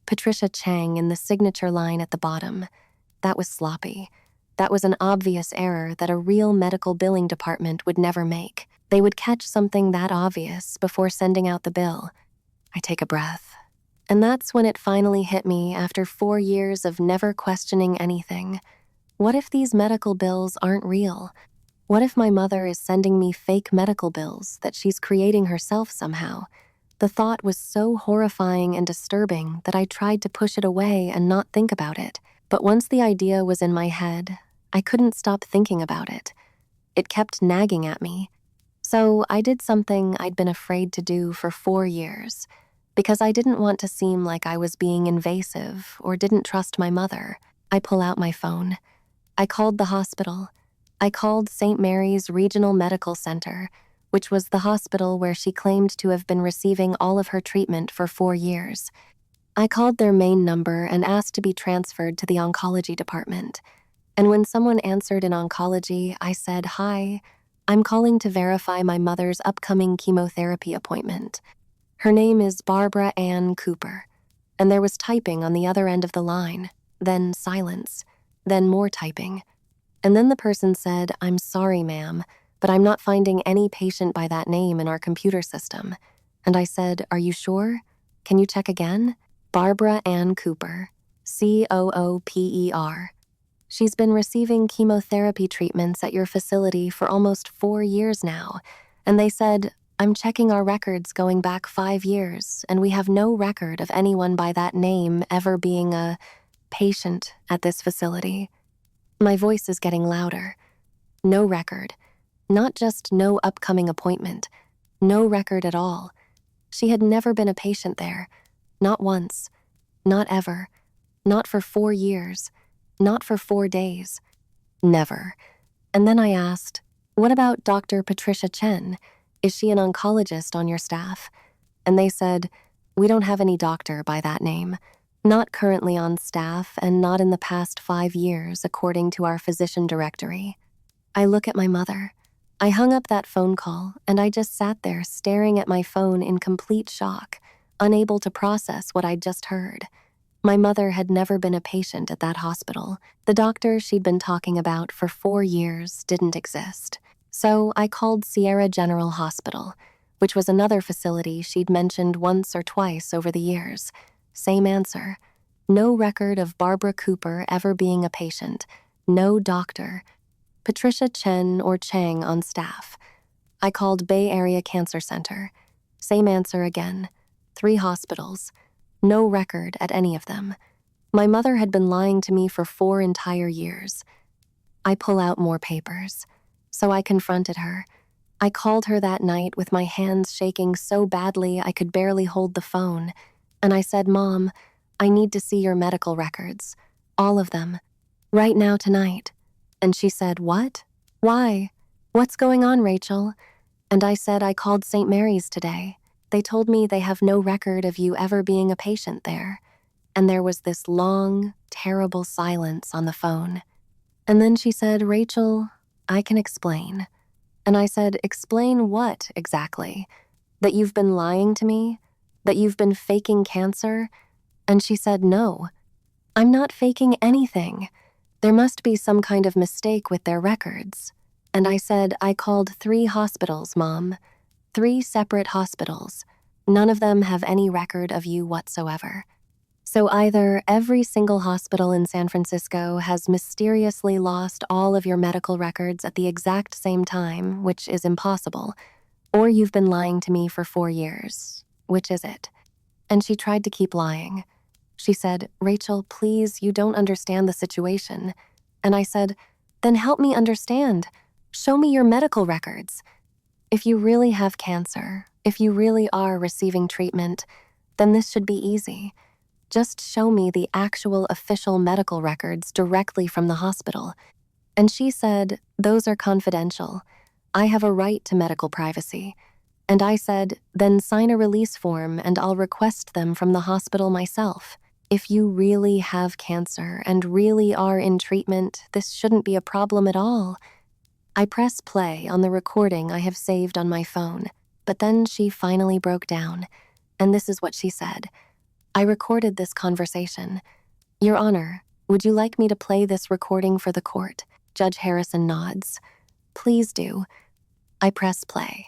Patricia Chang in the signature line at the bottom. That was sloppy. That was an obvious error that a real medical billing department would never make. They would catch something that obvious before sending out the bill. I take a breath. And that's when it finally hit me after 4 years of never questioning anything. What if these medical bills aren't real? What if my mother is sending me fake medical bills that she's creating herself somehow? The thought was so horrifying and disturbing that I tried to push it away and not think about it. But once the idea was in my head, I couldn't stop thinking about it. It kept nagging at me. So I did something I'd been afraid to do for 4 years, because I didn't want to seem like I was being invasive or didn't trust my mother. I pull out my phone. I called the hospital. I called St. Mary's Regional Medical Center, which was the hospital where she claimed to have been receiving all of her treatment for 4 years. I called their main number and asked to be transferred to the oncology department. And when someone answered in oncology, I said, "Hi, I'm calling to verify my mother's upcoming chemotherapy appointment. Her name is Barbara Ann Cooper." And there was typing on the other end of the line, then silence, then more typing. And then the person said, "I'm sorry, ma'am, but I'm not finding any patient by that name in our computer system." And I said, "Are you sure? Can you check again?" Barbara Ann Cooper, Cooper. She's been receiving chemotherapy treatments at your facility for almost 4 years now. And they said, "I'm checking our records going back 5 years, and we have no record of anyone by that name ever being a patient at this facility." My voice is getting louder. No record. Not just no upcoming appointment. No record at all. She had never been a patient there. Not once. Not ever. Not for 4 years. Not for 4 days. Never. And then I asked, "What about Dr. Patricia Chen? Is she an oncologist on your staff?" And they said, "We don't have any doctor by that name. Not currently on staff and not in the past 5 years, according to our physician directory." I look at my mother. I hung up that phone call and I just sat there staring at my phone in complete shock, unable to process what I'd just heard. My mother had never been a patient at that hospital. The doctor she'd been talking about for 4 years didn't exist. So I called Sierra General Hospital, which was another facility she'd mentioned once or twice over the years. Same answer. No record of Barbara Cooper ever being a patient. No doctor. Patricia Chen or Chang on staff. I called Bay Area Cancer Center. Same answer again. 3 hospitals. No record at any of them. My mother had been lying to me for 4 entire years. I pull out more papers. So I confronted her. I called her that night with my hands shaking so badly I could barely hold the phone. And I said, "Mom, I need to see your medical records. All of them. Right now tonight." And she said, "What? Why? What's going on, Rachel?" And I said, "I called St. Mary's today. They told me they have no record of you ever being a patient there." And there was this long, terrible silence on the phone. And then she said, "Rachel, I can explain." And I said, "Explain what exactly? That you've been lying to me? That you've been faking cancer?" And she said, "No, I'm not faking anything. There must be some kind of mistake with their records." And I said, "I called 3 hospitals, Mom. 3 separate hospitals. None of them have any record of you whatsoever. So either every single hospital in San Francisco has mysteriously lost all of your medical records at the exact same time, which is impossible, or you've been lying to me for 4 years. Which is it?" And she tried to keep lying. She said, "Rachel, please, you don't understand the situation." And I said, "Then help me understand. Show me your medical records. If you really have cancer, if you really are receiving treatment, then this should be easy. Just show me the actual official medical records directly from the hospital." And she said, "Those are confidential. I have a right to medical privacy." And I said, "Then sign a release form and I'll request them from the hospital myself. If you really have cancer and really are in treatment, this shouldn't be a problem at all." I press play on the recording I have saved on my phone, but then she finally broke down, and this is what she said. I recorded this conversation. "Your Honor, would you like me to play this recording for the court?" Judge Harrison nods. "Please do." I press play.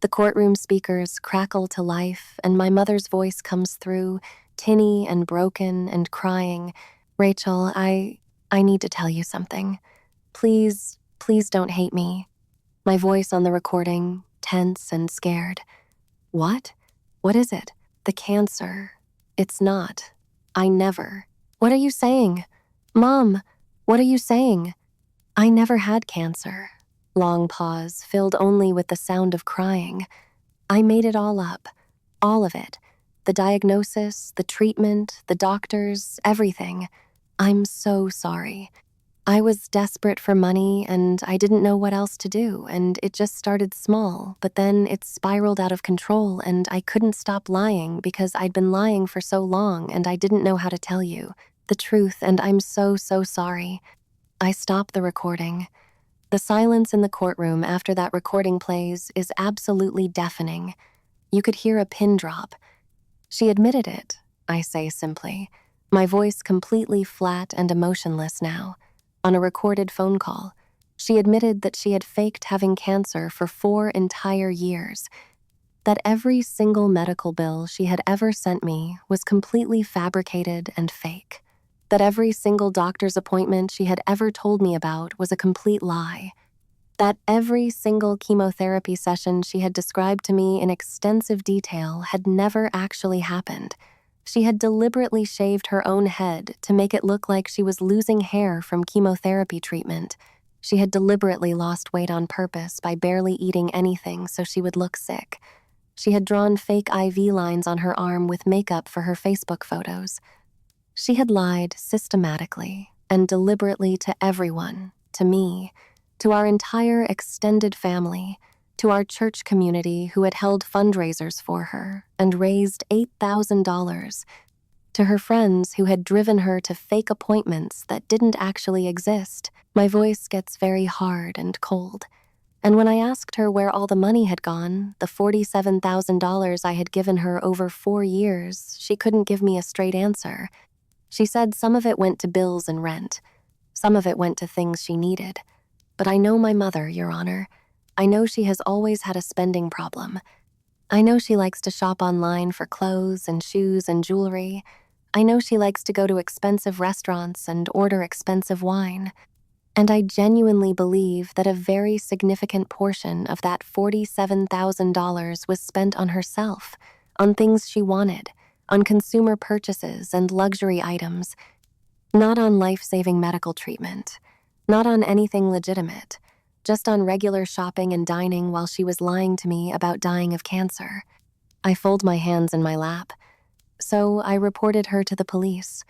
The courtroom speakers crackle to life, and my mother's voice comes through, tinny and broken and crying. "Rachel, I need to tell you something. Please don't hate me." My voice on the recording, tense and scared. "What? What is it?" "The cancer. It's not. I never." "What are you saying?" "Mom, what are you saying?" "I never had cancer." Long pause, filled only with the sound of crying. "I made it all up. All of it. The diagnosis, the treatment, the doctors, everything. I'm so sorry. I was desperate for money and I didn't know what else to do, and it just started small, but then it spiraled out of control and I couldn't stop lying because I'd been lying for so long and I didn't know how to tell you the truth, and I'm so sorry." I stop the recording. The silence in the courtroom after that recording plays is absolutely deafening. You could hear a pin drop. "She admitted it," I say simply, my voice completely flat and emotionless now. On a recorded phone call, she admitted that she had faked having cancer for 4 entire years, that every single medical bill she had ever sent me was completely fabricated and fake, that every single doctor's appointment she had ever told me about was a complete lie, that every single chemotherapy session she had described to me in extensive detail had never actually happened. She had deliberately shaved her own head to make it look like she was losing hair from chemotherapy treatment. She had deliberately lost weight on purpose by barely eating anything so she would look sick. She had drawn fake IV lines on her arm with makeup for her Facebook photos. She had lied systematically and deliberately to everyone, to me, to our entire extended family, to our church community who had held fundraisers for her and raised $8,000, to her friends who had driven her to fake appointments that didn't actually exist. My voice gets very hard and cold. And when I asked her where all the money had gone, the $47,000 I had given her over 4 years, she couldn't give me a straight answer. She said some of it went to bills and rent. Some of it went to things she needed. But I know my mother, Your Honor. I know she has always had a spending problem. I know she likes to shop online for clothes and shoes and jewelry. I know she likes to go to expensive restaurants and order expensive wine. And I genuinely believe that a very significant portion of that $47,000 was spent on herself, on things she wanted, on consumer purchases and luxury items, not on life-saving medical treatment, not on anything legitimate, just on regular shopping and dining while she was lying to me about dying of cancer. I fold my hands in my lap. So I reported her to the police.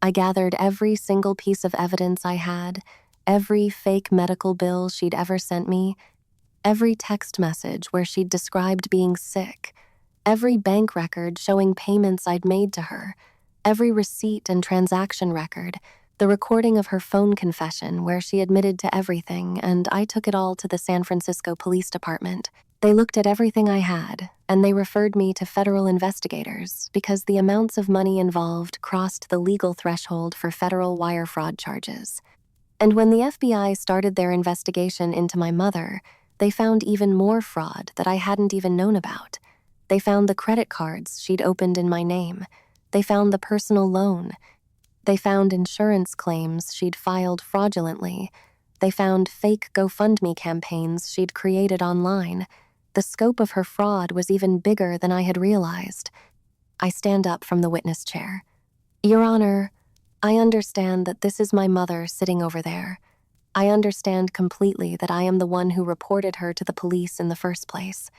I gathered every single piece of evidence I had, every fake medical bill she'd ever sent me, every text message where she'd described being sick, every bank record showing payments I'd made to her, every receipt and transaction record, the recording of her phone confession where she admitted to everything, and I took it all to the San Francisco Police Department. They looked at everything I had, and they referred me to federal investigators because the amounts of money involved crossed the legal threshold for federal wire fraud charges. And when the FBI started their investigation into my mother, they found even more fraud that I hadn't even known about. They found the credit cards she'd opened in my name. They found the personal loan. They found insurance claims she'd filed fraudulently. They found fake GoFundMe campaigns she'd created online. The scope of her fraud was even bigger than I had realized. I stand up from the witness chair. Your Honor, I understand that this is my mother sitting over there. I understand completely that I am the one who reported her to the police in the first place.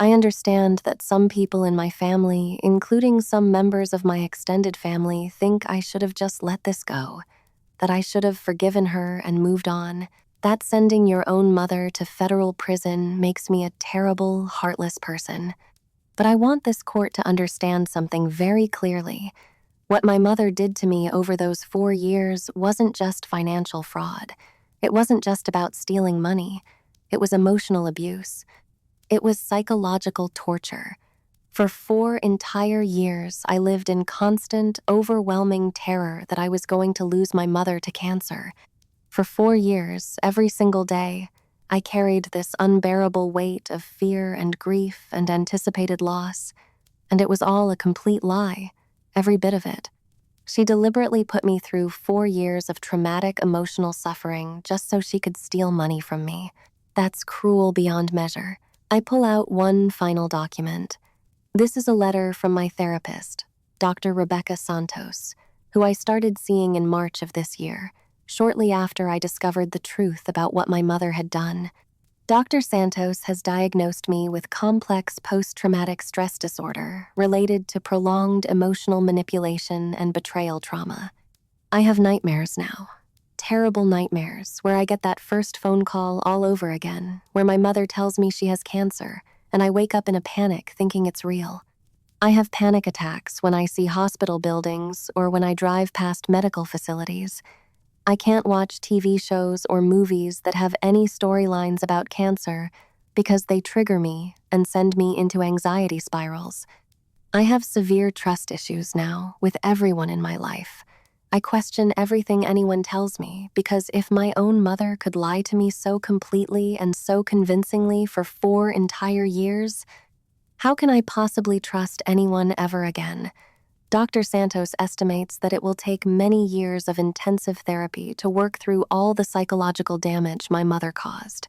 I understand that some people in my family, including some members of my extended family, think I should have just let this go. that I should have forgiven her and moved on, that sending your own mother to federal prison makes me a terrible, heartless person. But I want this court to understand something very clearly. What my mother did to me over those 4 years wasn't just financial fraud. It wasn't just about stealing money. It was emotional abuse. It was psychological torture. For 4 entire years, I lived in constant, overwhelming terror that I was going to lose my mother to cancer. For 4 years, every single day, I carried this unbearable weight of fear and grief and anticipated loss, and it was all a complete lie, every bit of it. She deliberately put me through 4 years of traumatic emotional suffering just so she could steal money from me. That's cruel beyond measure. I pull out one final document. This is a letter from my therapist, Dr. Rebecca Santos, who I started seeing in March of this year, shortly after I discovered the truth about what my mother had done. Dr. Santos has diagnosed me with complex post-traumatic stress disorder related to prolonged emotional manipulation and betrayal trauma. I have nightmares now. Terrible nightmares where I get that first phone call all over again, where my mother tells me she has cancer, and I wake up in a panic thinking it's real. I have panic attacks when I see hospital buildings or when I drive past medical facilities. I can't watch TV shows or movies that have any storylines about cancer because they trigger me and send me into anxiety spirals. I have severe trust issues now with everyone in my life. I question everything anyone tells me because if my own mother could lie to me so completely and so convincingly for 4 entire years, how can I possibly trust anyone ever again? Dr. Santos estimates that it will take many years of intensive therapy to work through all the psychological damage my mother caused.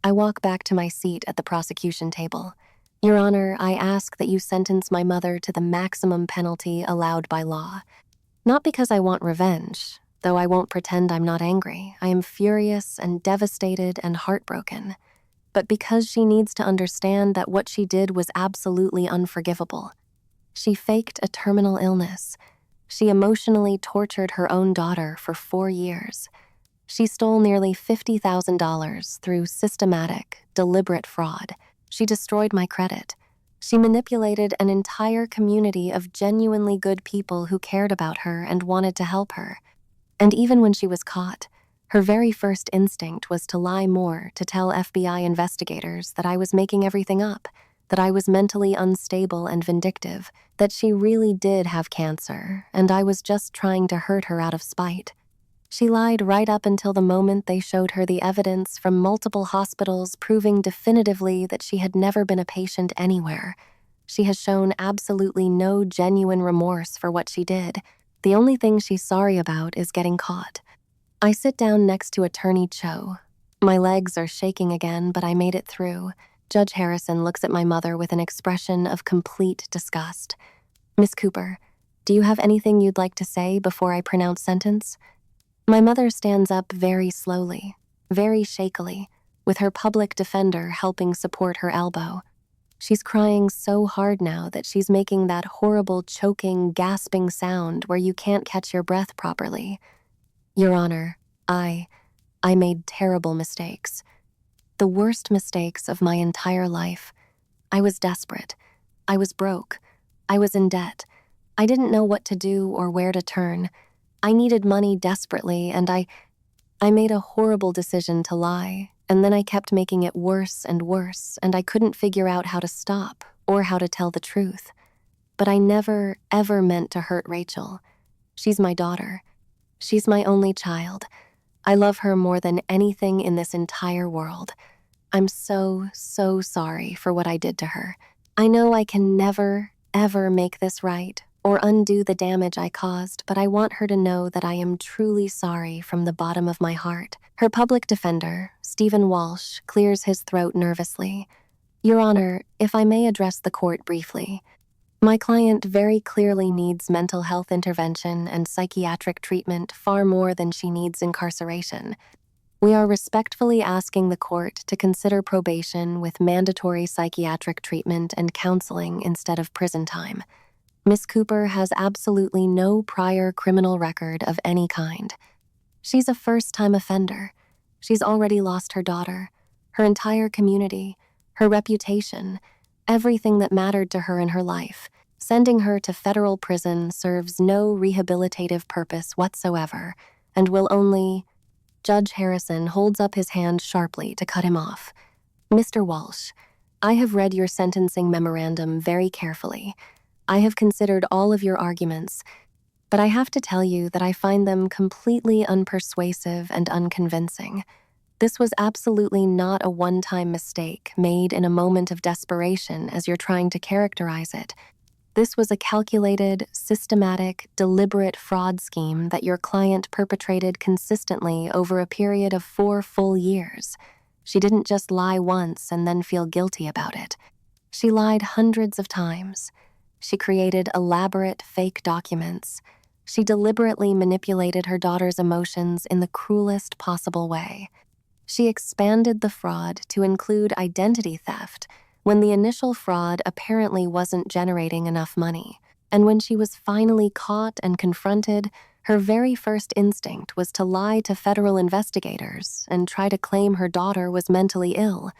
I walk back to my seat at the prosecution table. Your Honor, I ask that you sentence my mother to the maximum penalty allowed by law. Not because I want revenge, though I won't pretend I'm not angry. I am furious and devastated and heartbroken. But because she needs to understand that what she did was absolutely unforgivable. She faked a terminal illness. She emotionally tortured her own daughter for 4 years. She stole nearly $50,000 through systematic, deliberate fraud. She destroyed my credit. She manipulated an entire community of genuinely good people who cared about her and wanted to help her. And even when she was caught, her very first instinct was to lie more, to tell FBI investigators that I was making everything up, that I was mentally unstable and vindictive, that she really did have cancer, and I was just trying to hurt her out of spite. She lied right up until the moment they showed her the evidence from multiple hospitals proving definitively that she had never been a patient anywhere. She has shown absolutely no genuine remorse for what she did. The only thing she's sorry about is getting caught. I sit down next to Attorney Cho. My legs are shaking again, but I made it through. Judge Harrison looks at my mother with an expression of complete disgust. Miss Cooper, do you have anything you'd like to say before I pronounce sentence? My mother stands up very slowly, very shakily, with her public defender helping support her elbow. She's crying so hard now that she's making that horrible choking, gasping sound where you can't catch your breath properly. Your Honor, I made terrible mistakes. The worst mistakes of my entire life. I was desperate. I was broke. I was in debt. I didn't know what to do or where to turn. I needed money desperately, and I made a horrible decision to lie, and then I kept making it worse and worse, and I couldn't figure out how to stop or how to tell the truth. But I never, ever meant to hurt Rachel. She's my daughter. She's my only child. I love her more than anything in this entire world. I'm so, so sorry for what I did to her. I know I can never, ever make this right or undo the damage I caused, but I want her to know that I am truly sorry from the bottom of my heart. Her public defender, Stephen Walsh, clears his throat nervously. Your Honor, if I may address the court briefly. My client very clearly needs mental health intervention and psychiatric treatment far more than she needs incarceration. We are respectfully asking the court to consider probation with mandatory psychiatric treatment and counseling instead of prison time. Ms. Cooper has absolutely no prior criminal record of any kind. She's a first-time offender. She's already lost her daughter, her entire community, her reputation, everything that mattered to her in her life. Sending her to federal prison serves no rehabilitative purpose whatsoever and will only... Judge Harrison holds up his hand sharply to cut him off. Mr. Walsh, I have read your sentencing memorandum very carefully. I have considered all of your arguments, but I have to tell you that I find them completely unpersuasive and unconvincing. This was absolutely not a one-time mistake made in a moment of desperation as you're trying to characterize it. This was a calculated, systematic, deliberate fraud scheme that your client perpetrated consistently over a period of 4 full years. She didn't just lie once and then feel guilty about it. She lied hundreds of times. She created elaborate fake documents. She deliberately manipulated her daughter's emotions in the cruelest possible way. She expanded the fraud to include identity theft when the initial fraud apparently wasn't generating enough money. And when she was finally caught and confronted, her very first instinct was to lie to federal investigators and try to claim her daughter was mentally ill.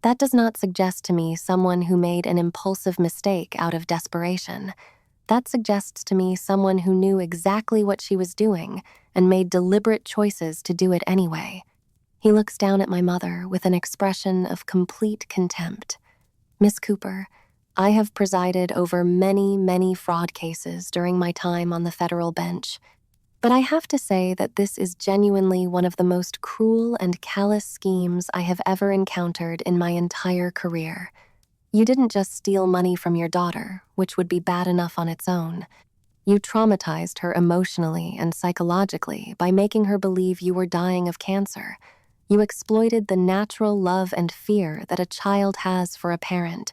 That does not suggest to me someone who made an impulsive mistake out of desperation. That suggests to me someone who knew exactly what she was doing and made deliberate choices to do it anyway. He looks down at my mother with an expression of complete contempt. Miss Cooper, I have presided over many, many fraud cases during my time on the federal bench, but I have to say that this is genuinely one of the most cruel and callous schemes I have ever encountered in my entire career. You didn't just steal money from your daughter, which would be bad enough on its own. You traumatized her emotionally and psychologically by making her believe you were dying of cancer. You exploited the natural love and fear that a child has for a parent.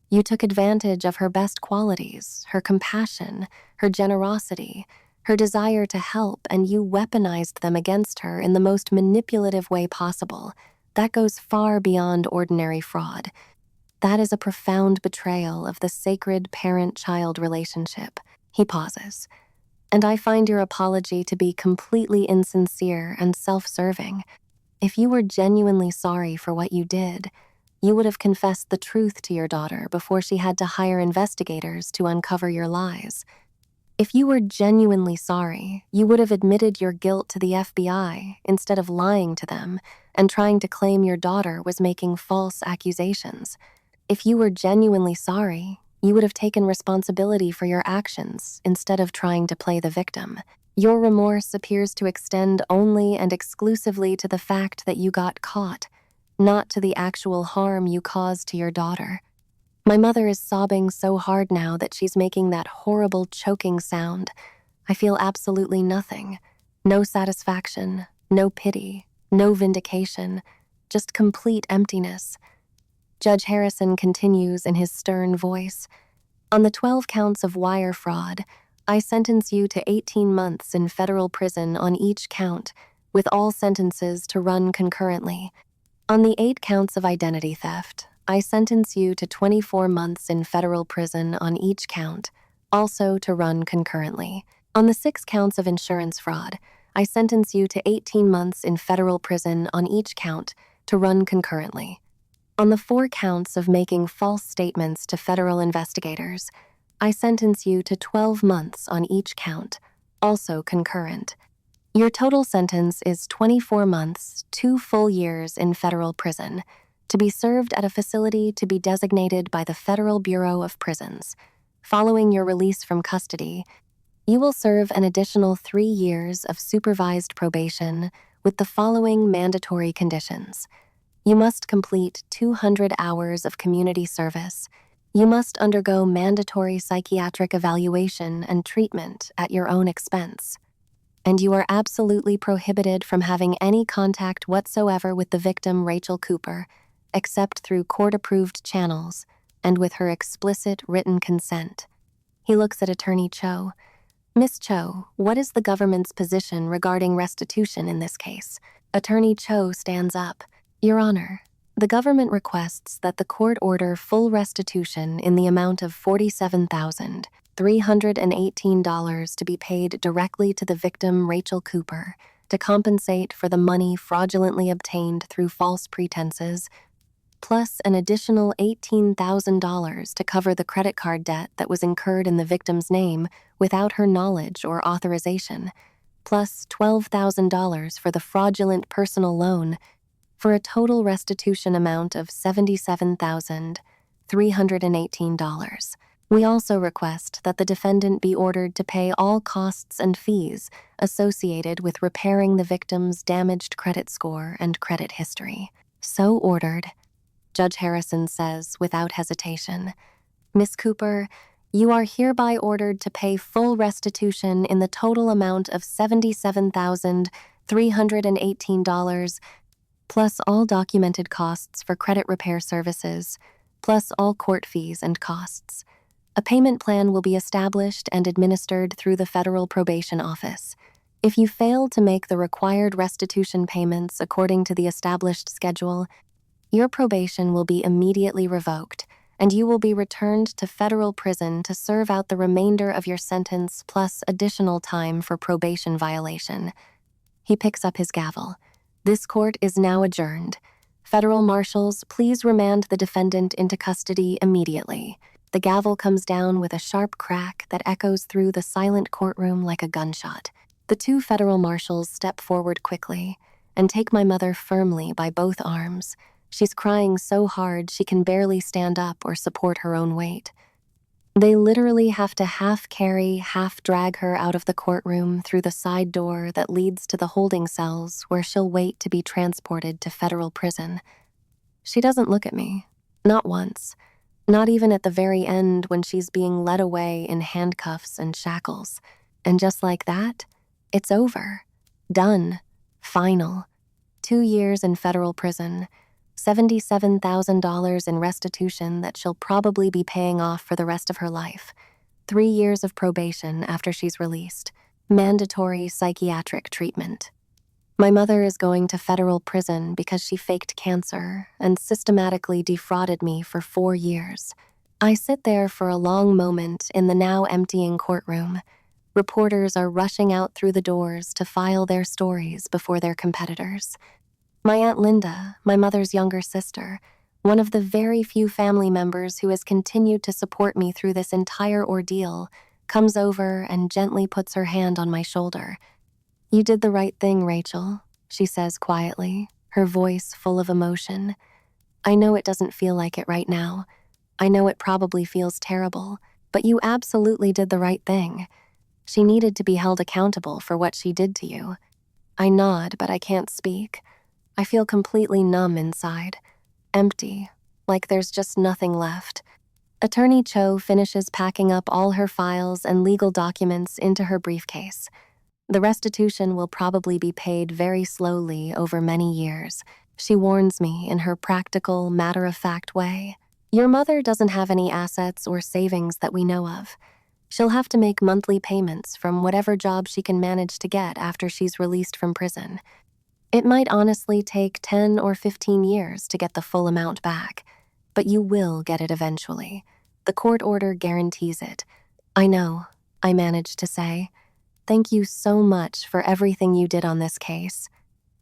You took advantage of her best qualities, her compassion, her generosity, her desire to help, and you weaponized them against her in the most manipulative way possible. That goes far beyond ordinary fraud. That is a profound betrayal of the sacred parent-child relationship. He pauses. And I find your apology to be completely insincere and self-serving. If you were genuinely sorry for what you did, you would have confessed the truth to your daughter before she had to hire investigators to uncover your lies. If you were genuinely sorry, you would have admitted your guilt to the FBI instead of lying to them and trying to claim your daughter was making false accusations. If you were genuinely sorry, you would have taken responsibility for your actions instead of trying to play the victim. Your remorse appears to extend only and exclusively to the fact that you got caught, not to the actual harm you caused to your daughter. My mother is sobbing so hard now that she's making that horrible choking sound. I feel absolutely nothing. No satisfaction, no pity, no vindication, just complete emptiness. Judge Harrison continues in his stern voice. On the 12 counts of wire fraud, I sentence you to 18 months in federal prison on each count, with all sentences to run concurrently. On the 8 counts of identity theft, I sentence you to 24 months in federal prison on each count, also to run concurrently. On the 6 counts of insurance fraud, I sentence you to 18 months in federal prison on each count, to run concurrently. On the 4 counts of making false statements to federal investigators, I sentence you to 12 months on each count, also concurrent. Your total sentence is 24 months, 2 full years in federal prison, to be served at a facility to be designated by the Federal Bureau of Prisons. Following your release from custody, you will serve an additional 3 years of supervised probation with the following mandatory conditions. You must complete 200 hours of community service. You must undergo mandatory psychiatric evaluation and treatment at your own expense. And you are absolutely prohibited from having any contact whatsoever with the victim, Rachel Cooper, except through court-approved channels and with her explicit written consent. He looks at Attorney Cho. Miss Cho, what is the government's position regarding restitution in this case? Attorney Cho stands up. Your Honor, the government requests that the court order full restitution in the amount of $47,318 to be paid directly to the victim, Rachel Cooper, to compensate for the money fraudulently obtained through false pretenses, plus an additional $18,000 to cover the credit card debt that was incurred in the victim's name without her knowledge or authorization, plus $12,000 for the fraudulent personal loan, for a total restitution amount of $77,318. We also request that the defendant be ordered to pay all costs and fees associated with repairing the victim's damaged credit score and credit history. So ordered, Judge Harrison says without hesitation. Miss Cooper, you are hereby ordered to pay full restitution in the total amount of $77,318, plus all documented costs for credit repair services, plus all court fees and costs. A payment plan will be established and administered through the Federal Probation Office. If you fail to make the required restitution payments according to the established schedule, your probation will be immediately revoked, and you will be returned to federal prison to serve out the remainder of your sentence plus additional time for probation violation. He picks up his gavel. This court is now adjourned. Federal marshals, please remand the defendant into custody immediately. The gavel comes down with a sharp crack that echoes through the silent courtroom like a gunshot. The two federal marshals step forward quickly and take my mother firmly by both arms. She's crying so hard she can barely stand up or support her own weight. They literally have to half carry, half drag her out of the courtroom through the side door that leads to the holding cells where she'll wait to be transported to federal prison. She doesn't look at me, not once. Not even at the very end when she's being led away in handcuffs and shackles. And just like that, it's over. Done. Final. 2 years in federal prison. $77,000 in restitution that she'll probably be paying off for the rest of her life. 3 years of probation after she's released. Mandatory psychiatric treatment. My mother is going to federal prison because she faked cancer and systematically defrauded me for 4 years. I sit there for a long moment in the now emptying courtroom. Reporters are rushing out through the doors to file their stories before their competitors. My Aunt Linda, my mother's younger sister, one of the very few family members who has continued to support me through this entire ordeal, comes over and gently puts her hand on my shoulder. "You did the right thing, Rachel," she says quietly, her voice full of emotion. "I know it doesn't feel like it right now. I know it probably feels terrible, but you absolutely did the right thing. She needed to be held accountable for what she did to you." I nod, but I can't speak. I feel completely numb inside, empty, like there's just nothing left. Attorney Cho finishes packing up all her files and legal documents into her briefcase. The restitution will probably be paid very slowly over many years. She warns me in her practical, matter-of-fact way. "Your mother doesn't have any assets or savings that we know of. She'll have to make monthly payments from whatever job she can manage to get after she's released from prison. It might honestly take 10 or 15 years to get the full amount back, but you will get it eventually. The court order guarantees it." "I know," I managed to say. "Thank you so much for everything you did on this case."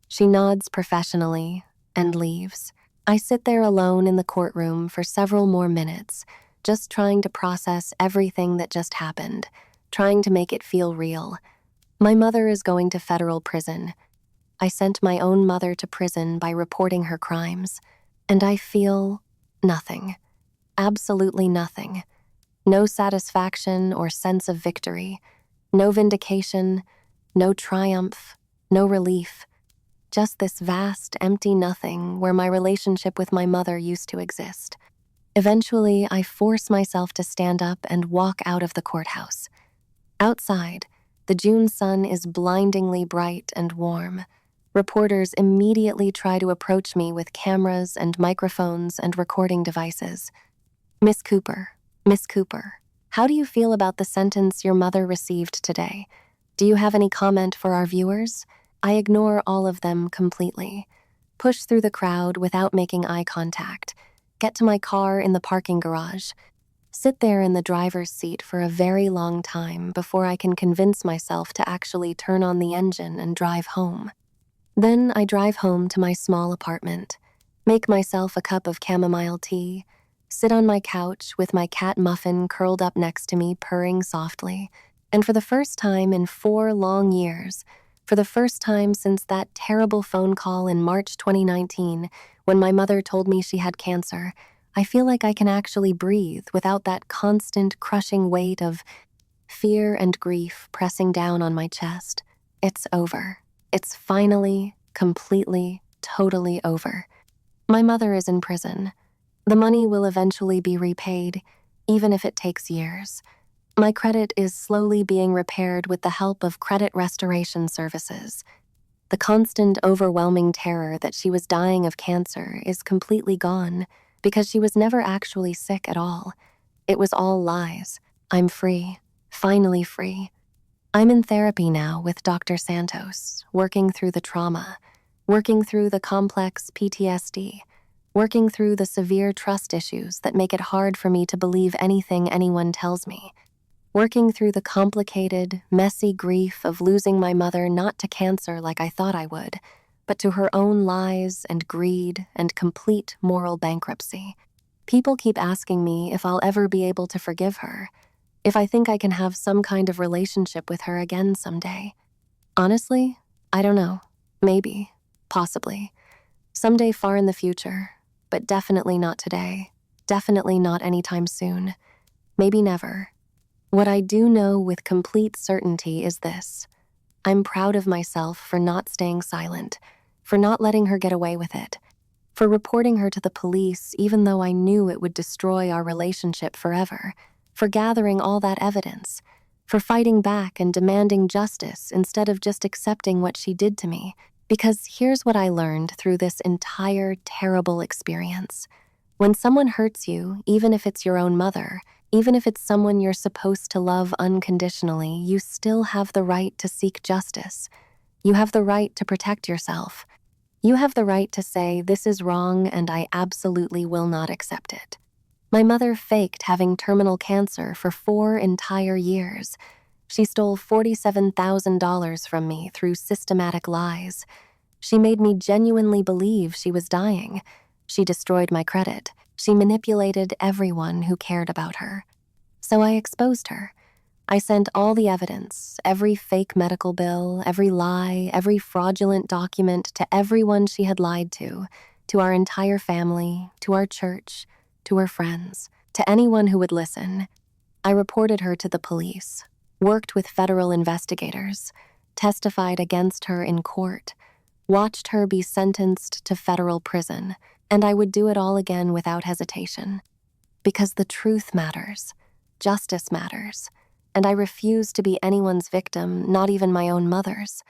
She nods professionally and leaves. I sit there alone in the courtroom for several more minutes, just trying to process everything that just happened, trying to make it feel real. My mother is going to federal prison. I sent my own mother to prison by reporting her crimes, and I feel nothing. Absolutely nothing. No satisfaction or sense of victory. No vindication, no triumph, no relief. Just this vast, empty nothing where my relationship with my mother used to exist. Eventually, I force myself to stand up and walk out of the courthouse. Outside, the June sun is blindingly bright and warm. Reporters immediately try to approach me with cameras and microphones and recording devices. Miss Cooper, how do you feel about the sentence your mother received today? Do you have any comment for our viewers?" I ignore all of them completely. Push through the crowd without making eye contact. Get to my car in the parking garage. sit there in the driver's seat for a very long time before I can convince myself to actually turn on the engine and drive home. Then I drive home to my small apartment, make myself a cup of chamomile tea, sit on my couch with my cat Muffin curled up next to me purring softly, and for the first time in 4 long years, for the first time since that terrible phone call in March 2019 when my mother told me she had cancer, I feel like I can actually breathe without that constant crushing weight of fear and grief pressing down on my chest. It's over. It's finally, completely, totally over. My mother is in prison. The money will eventually be repaid, even if it takes years. My credit is slowly being repaired with the help of credit restoration services. The constant, overwhelming terror that she was dying of cancer is completely gone because she was never actually sick at all. It was all lies. I'm free. Finally free. I'm in therapy now with Dr. Santos, working through the trauma, working through the complex PTSD, working through the severe trust issues that make it hard for me to believe anything anyone tells me, working through the complicated, messy grief of losing my mother not to cancer like I thought I would, but to her own lies and greed and complete moral bankruptcy. People keep asking me if I'll ever be able to forgive her, if I think I can have some kind of relationship with her again someday. Honestly, I don't know. Maybe. Possibly. Someday far in the future, but definitely not today. Definitely not anytime soon. Maybe never. What I do know with complete certainty is this. I'm proud of myself for not staying silent, for not letting her get away with it, for reporting her to the police even though I knew it would destroy our relationship forever, for gathering all that evidence, for fighting back and demanding justice instead of just accepting what she did to me. Because here's what I learned through this entire terrible experience. When someone hurts you, even if it's your own mother, even if it's someone you're supposed to love unconditionally, you still have the right to seek justice. You have the right to protect yourself. You have the right to say, this is wrong and I absolutely will not accept it. My mother faked having terminal cancer for 4 entire years. She stole $47,000 from me through systematic lies. She made me genuinely believe she was dying. She destroyed my credit. She manipulated everyone who cared about her. So I exposed her. I sent all the evidence, every fake medical bill, every lie, every fraudulent document to everyone she had lied to our entire family, to our church, to her friends, to anyone who would listen. I reported her to the police, worked with federal investigators, testified against her in court, watched her be sentenced to federal prison, and I would do it all again without hesitation. Because the truth matters, justice matters, and I refuse to be anyone's victim, not even my own mother's.